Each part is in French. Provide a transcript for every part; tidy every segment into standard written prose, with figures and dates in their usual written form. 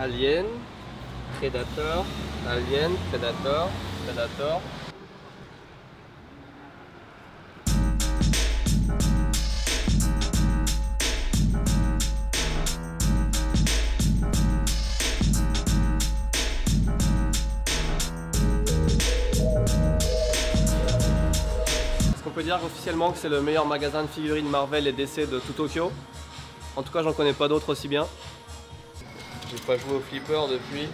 Alien, Predator, Alien, Predator, Predator. On peut dire officiellement que c'est le meilleur magasin de figurines Marvel et DC de tout Tokyo. En tout cas, j'en connais pas d'autres aussi bien. J'ai pas joué au flipper depuis.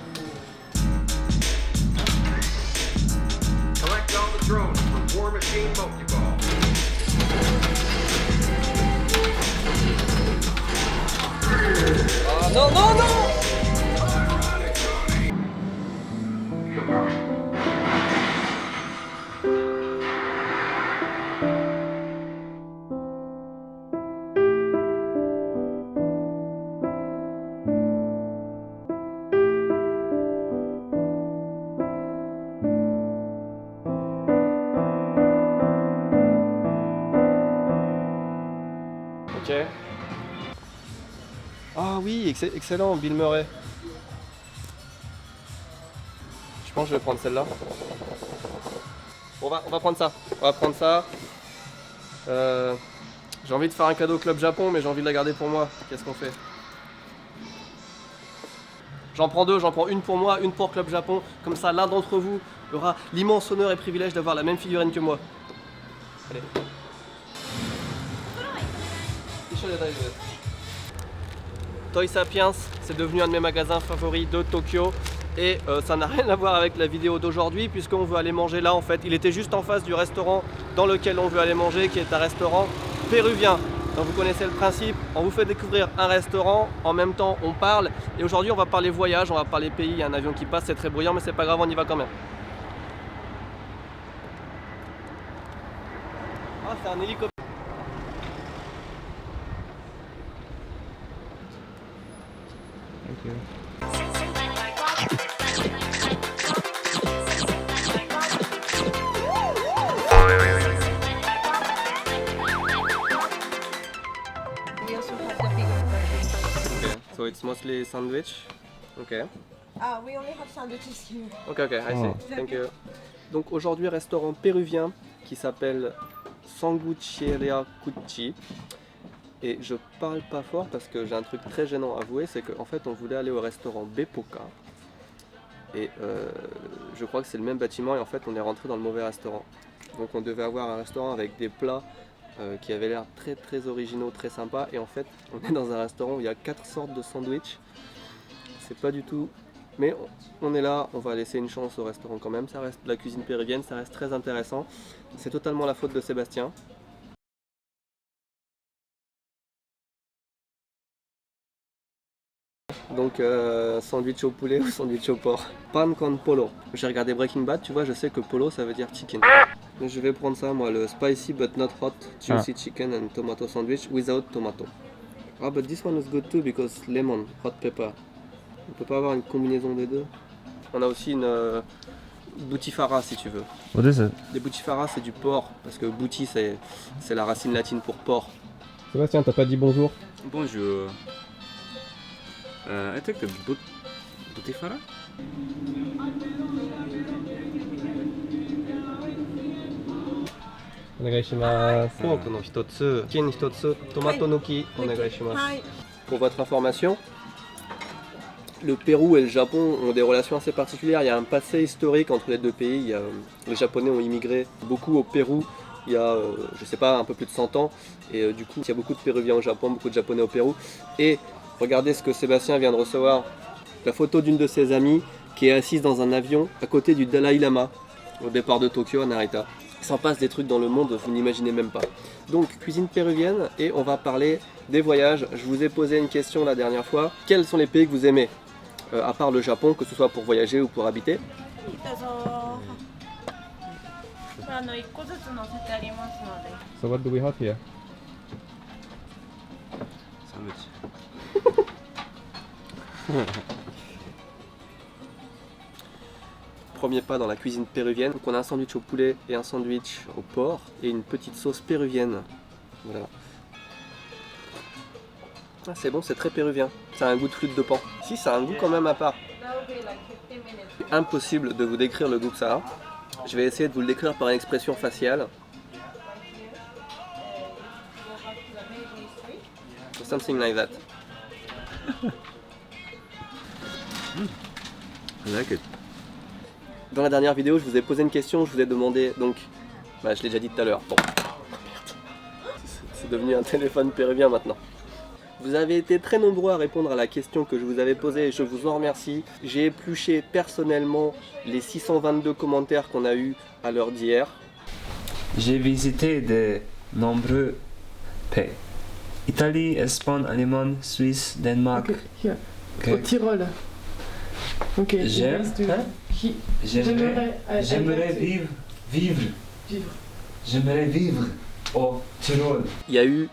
Collect all the drones from War Machine Pokeball. Ah non, non, non! Ok. Ah oui, excellent, Bill Murray. Je pense que je vais prendre celle-là. On va prendre ça. On va prendre ça. J'ai envie de faire un cadeau au Club Japon, mais j'ai envie de la garder pour moi. Qu'est-ce qu'on fait? J'en prends deux, j'en prends une pour moi, une pour Club Japon. Comme ça, l'un d'entre vous aura l'immense honneur et privilège d'avoir la même figurine que moi. Allez. Toy Sapiens, c'est devenu un de mes magasins favoris de Tokyo. Et ça n'a rien à voir avec la vidéo d'aujourd'hui puisqu'on veut aller manger là en fait. Il était juste en face du restaurant dans lequel on veut aller manger qui est un restaurant péruvien. Donc vous connaissez le principe, on vous fait découvrir un restaurant, en même temps on parle. Et aujourd'hui on va parler voyage, on va parler pays, il y a un avion qui passe, c'est très bruyant mais c'est pas grave, on y va quand même. Ah c'est un hélicoptère. We also have the bigger version. Okay, so it's mostly sandwich. Okay. We only have sandwiches here. Ok, I see. Thank you. Donc aujourd'hui, restaurant péruvien qui s'appelle Sangucheria Cucci. Et je parle pas fort parce que j'ai un truc très gênant à avouer, c'est qu'en fait on voulait aller au restaurant Bepoka. Et je crois que c'est le même bâtiment et en fait on est rentré dans le mauvais restaurant. Donc on devait avoir un restaurant avec des plats qui avaient l'air très très originaux, très sympas. Et en fait on est dans un restaurant où il y a 4 sortes de sandwichs. C'est pas du tout... Mais on est là, on va laisser une chance au restaurant quand même. Ça reste de la cuisine péruvienne, ça reste très intéressant. C'est totalement la faute de Sébastien. Donc sandwich au poulet ou sandwich au porc. Pan con polo. J'ai regardé Breaking Bad, tu vois, je sais que polo ça veut dire chicken. Mais je vais prendre ça moi, le spicy but not hot juicy chicken and tomato sandwich without tomato. Ah but this one is good too because lemon, hot pepper. On peut pas avoir une combinaison des deux. On a aussi une boutifara si tu veux. What is it? Les boutifara c'est du porc, parce que bouti c'est la racine latine pour porc. Sébastien, t'as pas dit bonjour? Bonjour. I took the Butifara? Pork no hitotsu, chicken hitotsu, tomato nuki, onegaishimasu. Hi. Pour votre information, le Pérou et le Japon ont des relations assez particulières. Il y a un passé historique entre les deux pays. Les Japonais ont immigré beaucoup au Pérou il y a, je sais pas, un peu plus de 100 ans. Et du coup, il y a beaucoup de Péruviens au Japon, beaucoup de Japonais au Pérou. Et regardez ce que Sébastien vient de recevoir. La photo d'une de ses amies qui est assise dans un avion à côté du Dalai Lama au départ de Tokyo à Narita. Il s'en passe des trucs dans le monde, vous n'imaginez même pas. Donc, cuisine péruvienne et on va parler des voyages. Je vous ai posé une question la dernière fois. Quels sont les pays que vous aimez à part le Japon, que ce soit pour voyager ou pour habiter? 1個ずつ乗せてありますので。 So what do we have here? Sandwich. Premier pas dans la cuisine péruvienne. Donc on a un sandwich au poulet et un sandwich au porc et une petite sauce péruvienne. Voilà. Ah, c'est bon, c'est très péruvien. Ça a un goût de flûte de pan. Si, ça a un goût quand même à part. That will be like 15 minutes. Impossible de vous décrire le goût que ça a. Je vais essayer de vous le décrire par une expression faciale. Something like that. I like it. Dans la dernière vidéo, je vous ai posé une question, je vous ai demandé, donc, bah, je l'ai déjà dit tout à l'heure. Bon, c'est devenu un téléphone péruvien maintenant. Vous avez été très nombreux à répondre à la question que je vous avais posée et je vous en remercie. J'ai épluché personnellement les 622 commentaires qu'on a eu à l'heure d'hier. J'ai visité de nombreux pays. Italie, Espagne, Allemagne, Suisse, Danemark. Okay, here. Ok. Au Tyrol. Ok. J'aime- let's do- hein? He- J'aimerais vivre. vivre. J'aimerais vivre au Tyrol. Il y a eu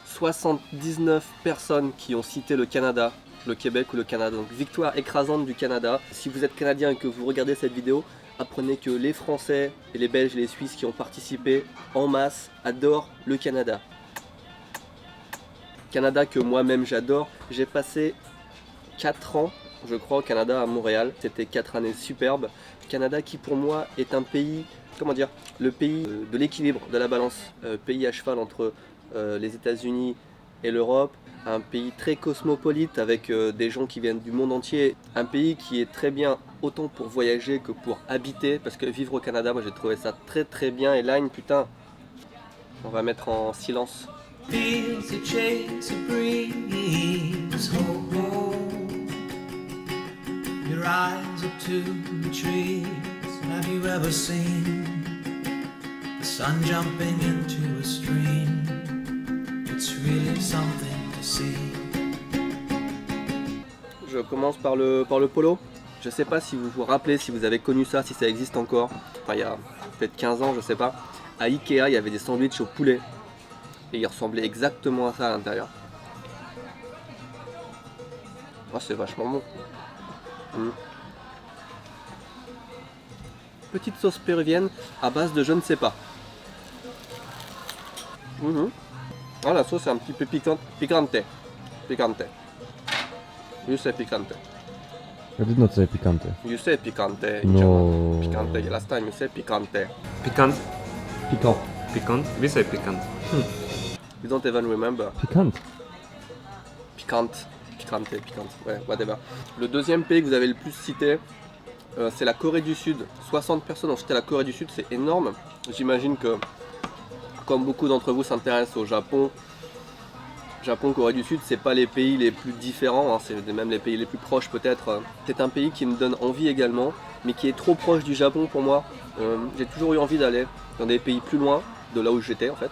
79 personnes qui ont cité le Canada, le Québec ou le Canada. Donc victoire écrasante du Canada. Si vous êtes Canadien et que vous regardez cette vidéo, apprenez que les Français et les Belges et les Suisses qui ont participé en masse adorent le Canada. Canada que moi-même j'adore. J'ai passé 4 ans, je crois, au Canada, à Montréal. C'était 4 années superbes. Canada qui pour moi est un pays, comment dire, le pays de l'équilibre, de la balance. Pays à cheval entre les États-Unis et l'Europe. Un pays très cosmopolite avec des gens qui viennent du monde entier. Un pays qui est très bien autant pour voyager que pour habiter. Parce que vivre au Canada, moi j'ai trouvé ça très très bien. Et Line, putain, on va mettre en silence. Feels to chase a breeze, oh, oh. Your eyes up to the trees. Have you ever seen the sun jumping into a stream? It's really something to see. Je commence par le polo. Je sais pas si vous vous rappelez, si vous avez connu ça, si ça existe encore. Enfin, il y a peut-être 15 ans, je sais pas. À Ikea, il y avait des sandwichs au poulet. Et il ressemblait exactement à ça à l'intérieur. Oh, c'est vachement bon. Petite sauce péruvienne à base de je ne sais pas. Ah, la sauce est un petit peu piquante. Picante. You say picante. I did not say picante. You say picante. No. Picante. Last time you say picante. Piquant. Piquant. Piquant. We say piquant. You don't even remember. Piquant. Piquante, ouais, whatever. Le deuxième pays que vous avez le plus cité, c'est la Corée du Sud. 60 personnes ont cité la Corée du Sud, c'est énorme. J'imagine que, comme beaucoup d'entre vous s'intéressent au Japon, Corée du Sud, c'est pas les pays les plus différents, hein, c'est même les pays les plus proches peut-être. C'est un pays qui me donne envie également, mais qui est trop proche du Japon pour moi. J'ai toujours eu envie d'aller dans des pays plus loin de là où j'étais en fait.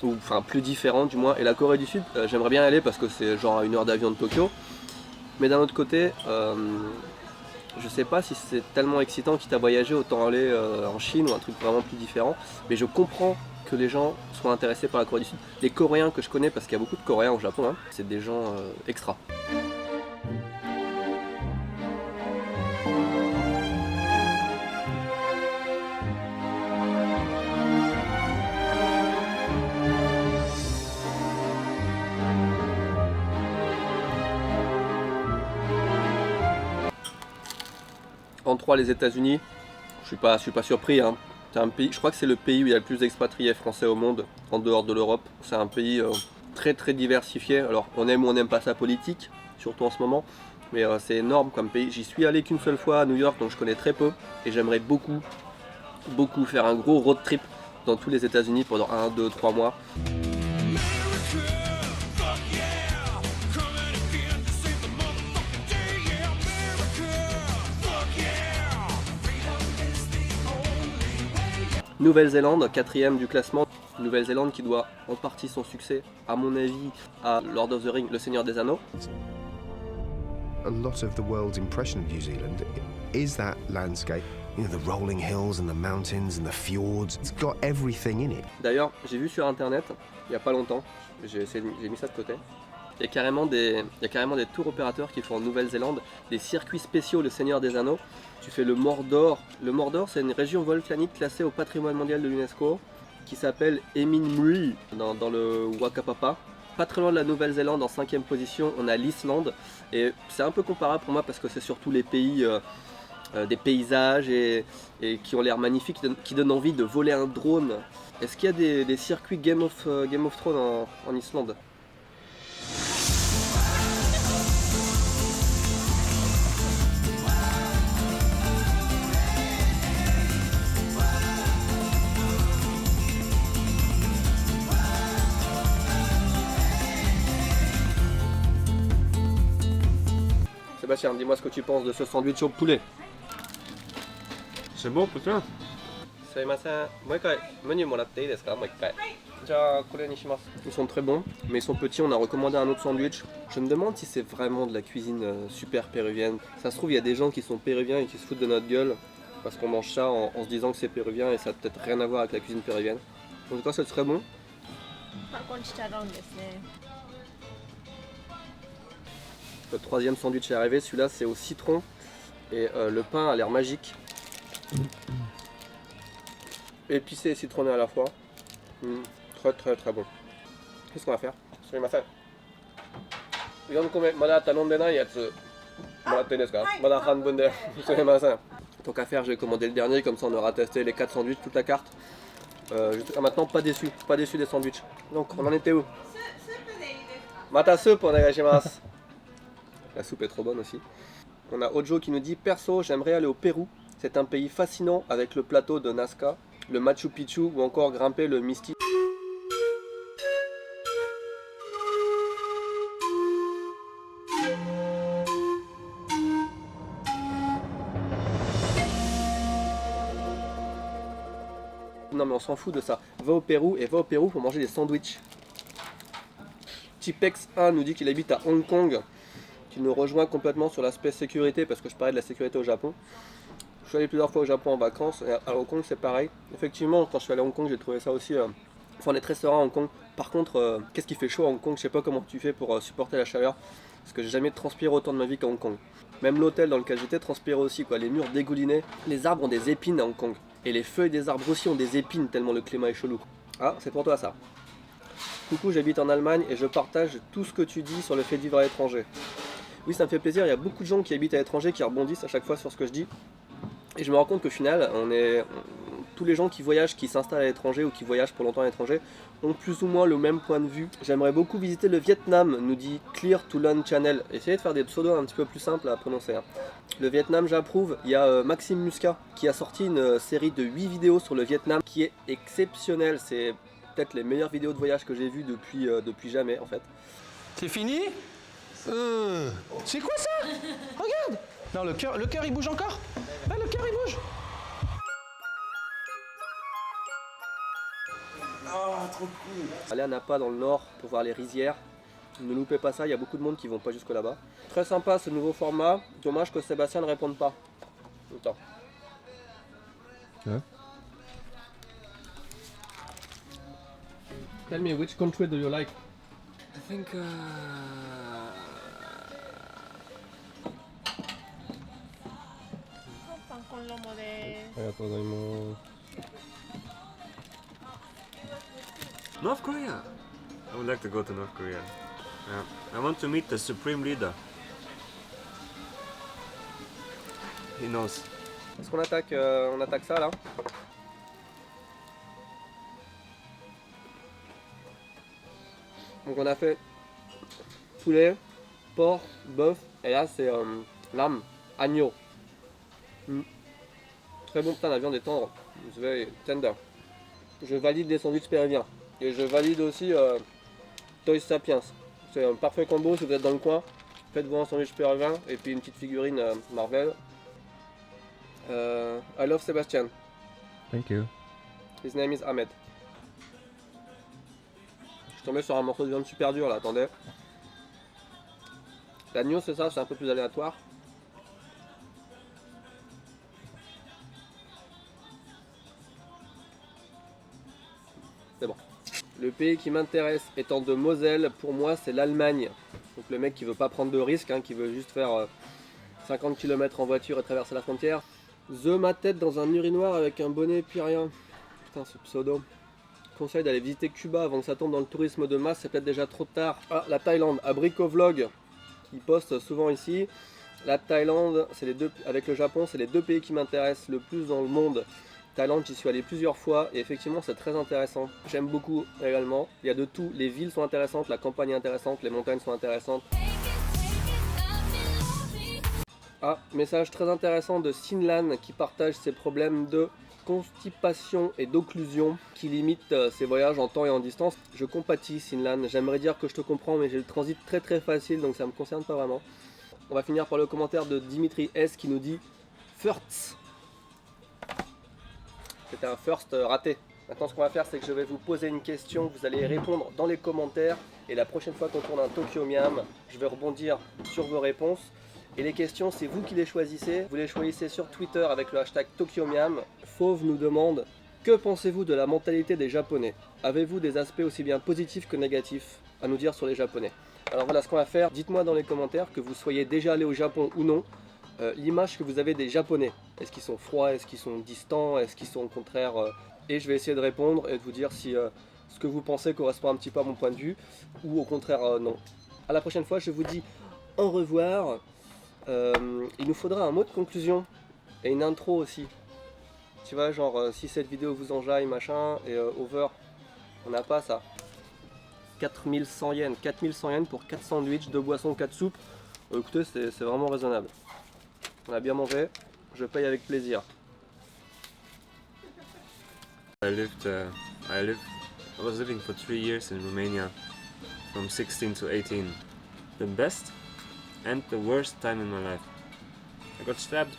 Ou enfin plus différent du moins. Et la Corée du Sud, j'aimerais bien y aller parce que c'est genre à 1 heure d'avion de Tokyo. Mais d'un autre côté, je sais pas si c'est tellement excitant quitte à voyager, autant aller en Chine ou un truc vraiment plus différent. Mais je comprends que les gens soient intéressés par la Corée du Sud. Les Coréens que je connais, parce qu'il y a beaucoup de Coréens au Japon, hein, c'est des gens extra. En 3, les États-Unis. Je suis pas surpris. Hein. C'est un pays, je crois que c'est le pays où il y a le plus d'expatriés français au monde, en dehors de l'Europe. C'est un pays très très diversifié. Alors on aime ou on n'aime pas sa politique, surtout en ce moment. Mais c'est énorme comme pays. J'y suis allé qu'une seule fois à New York, donc je connais très peu. Et j'aimerais beaucoup faire un gros road trip dans tous les États-Unis pendant 1, 2, 3 mois. Nouvelle-Zélande, 4ème du classement. Nouvelle-Zélande qui doit en partie son succès, à mon avis, à Lord of the Rings, Le Seigneur des Anneaux. A lot of the world's impression of New Zealand is that landscape. You know, the rolling hills and the mountains and the fjords. It's got everything in it. D'ailleurs, j'ai vu sur internet, il n'y a pas longtemps, j'ai mis ça de côté. Il y a carrément des tours opérateurs qui font en Nouvelle-Zélande des circuits spéciaux Le Seigneur des Anneaux. Tu fais le Mordor. Le Mordor, c'est une région volcanique classée au patrimoine mondial de l'UNESCO qui s'appelle Eminmuil dans le Wakapapa. Pas très loin de la Nouvelle-Zélande, en 5e position, on a l'Islande. Et c'est un peu comparable pour moi parce que c'est surtout les pays, des paysages et qui ont l'air magnifiques, qui donnent envie de voler un drone. Est-ce qu'il y a des circuits Game of Thrones en Islande? Sébastien, dis-moi ce que tu penses de ce sandwich au poulet. C'est bon pour toi? Ils sont très bons, mais ils sont petits. On a recommandé un autre sandwich. Je me demande si c'est vraiment de la cuisine super péruvienne. Ça se trouve, il y a des gens qui sont péruviens et qui se foutent de notre gueule parce qu'on mange ça en se disant que c'est péruvien et ça n'a peut-être rien à voir avec la cuisine péruvienne. En tout cas, c'est très bon. Le 3e sandwich est arrivé. Celui-là, c'est au citron et le pain a l'air magique. Épicé et citronné à la fois. Très très très bon. Qu'est-ce qu'on va faire? Tant qu'à faire, j'ai commandé le dernier, comme ça on aura testé les 4 sandwichs, toute la carte. Jusqu'à maintenant, pas déçu des sandwichs. Donc, on en était où? Mata soup, onegaishimasu. La soupe est trop bonne aussi. On a Ojo qui nous dit: perso, j'aimerais aller au Pérou. C'est un pays fascinant avec le plateau de Nazca, le Machu Picchu ou encore grimper le Mystique. Non mais on s'en fout de ça. Va au Pérou et va au Pérou pour manger des sandwichs. Tipex1 nous dit qu'il habite à Hong Kong, qu'il nous rejoint complètement sur l'aspect sécurité parce que je parlais de la sécurité au Japon. Je suis allé plusieurs fois au Japon en vacances et à Hong Kong c'est pareil. Effectivement, quand je suis allé à Hong Kong, j'ai trouvé ça aussi. On est très serein à Hong Kong. Par contre, qu'est-ce qui fait chaud à Hong Kong? Je sais pas comment tu fais pour supporter la chaleur. Parce que j'ai jamais transpiré autant de ma vie qu'à Hong Kong. Même l'hôtel dans lequel j'étais transpirait aussi, quoi. Les murs dégoulinés. Les arbres ont des épines à Hong Kong. Et les feuilles des arbres aussi ont des épines tellement le climat est chelou. Ah, c'est pour toi ça. Coucou, j'habite en Allemagne et je partage tout ce que tu dis sur le fait de vivre à l'étranger. Oui, ça me fait plaisir. Il y a beaucoup de gens qui habitent à l'étranger qui rebondissent à chaque fois sur ce que je dis. Et je me rends compte qu'au final, tous les gens qui voyagent, qui s'installent à l'étranger ou qui voyagent pour longtemps à l'étranger ont plus ou moins le même point de vue. J'aimerais beaucoup visiter le Vietnam, nous dit Clear to Learn Channel. Essayez de faire des pseudos un petit peu plus simples à prononcer. Le Vietnam, j'approuve. Il y a Maxime Muscat qui a sorti une série de 8 vidéos sur le Vietnam qui est exceptionnelle. C'est peut-être les meilleures vidéos de voyage que j'ai vues depuis jamais en fait. C'est fini? C'est quoi ça? Regarde! Non, le cœur il bouge encore? Ah, le cœur il bouge! Ah, trop cool! Allez à Napa dans le nord pour voir les rizières. Ne loupez pas ça, il y a beaucoup de monde qui vont pas jusque là-bas. Très sympa ce nouveau format. Dommage que Sébastien ne réponde pas. Attends. Yeah. Tell me, which country do you like? I think Pan con lomo de... North Korea. I would like to go to North Korea. Yeah. I want to meet the supreme leader. He knows. Est-ce qu'on attaque, on attaque ça là? Donc on a fait poulet, porc, bœuf et là c'est l'âme, agneau. Très bon, putain la viande est tendre, c'est very tender. Je valide les sandwichs péruviens et je valide aussi Toys Sapiens. C'est un parfait combo si vous êtes dans le coin. Faites-vous un sandwich péruvien et puis une petite figurine Marvel. I love Sebastian. Thank you. His name is Ahmed. Je suis tombé sur un morceau de viande super dur là, attendez. L'agneau c'est ça, c'est un peu plus aléatoire. C'est bon. Le pays qui m'intéresse étant de Moselle, pour moi c'est l'Allemagne. Donc le mec qui veut pas prendre de risques, qui veut juste faire 50 km en voiture et traverser la frontière. Ma tête dans un urinoir avec un bonnet puis rien. Putain ce pseudo. conseille d'aller visiter Cuba avant que ça tombe dans le tourisme de masse, c'est peut-être déjà trop tard. Ah, la Thaïlande, Abricovlog, qui poste souvent ici. La Thaïlande, c'est les deux, avec le Japon, c'est les deux pays qui m'intéressent le plus dans le monde. Thaïlande, j'y suis allé plusieurs fois et effectivement c'est très intéressant. J'aime beaucoup également. Il y a de tout, les villes sont intéressantes, la campagne est intéressante, les montagnes sont intéressantes. Ah, message très intéressant de Sinlan qui partage ses problèmes de constipation et d'occlusion qui limitent ses voyages en temps et en distance. Je compatis Sinlan, j'aimerais dire que je te comprends mais j'ai le transit très facile donc ça me concerne pas vraiment. On va finir par le commentaire de Dimitri S qui nous dit First. C'était un first raté. Maintenant ce qu'on va faire c'est que je vais vous poser une question, vous allez y répondre dans les commentaires et la prochaine fois qu'on tourne un Tokyo Miam, je vais rebondir sur vos réponses. Et les questions c'est vous qui les choisissez, vous les choisissez sur Twitter avec le hashtag Tokyo Miam. Fauve nous demande que pensez-vous de la mentalité des Japonais? Avez-vous des aspects aussi bien positifs que négatifs à nous dire sur les Japonais? Alors voilà ce qu'on va faire, dites-moi dans les commentaires que vous soyez déjà allé au Japon ou non, l'image que vous avez des Japonais. Est-ce qu'ils sont froids, est-ce qu'ils sont distants, est-ce qu'ils sont au contraire... Et je vais essayer de répondre et de vous dire si ce que vous pensez correspond un petit peu à mon point de vue ou au contraire non. À la prochaine fois, je vous dis au revoir. Il nous faudra un mot de conclusion et une intro aussi. Tu vois, genre si cette vidéo vous enjaille, machin, et over, on n'a pas ça. 4100 yens, 4100 yens pour 4 sandwichs, 2 boissons, 4 soupes. Écoutez, c'est vraiment raisonnable. On a bien mangé, je paye avec plaisir. I was living for 3 years in Romania, from 16 to 18. The best and the worst time in my life. I got stabbed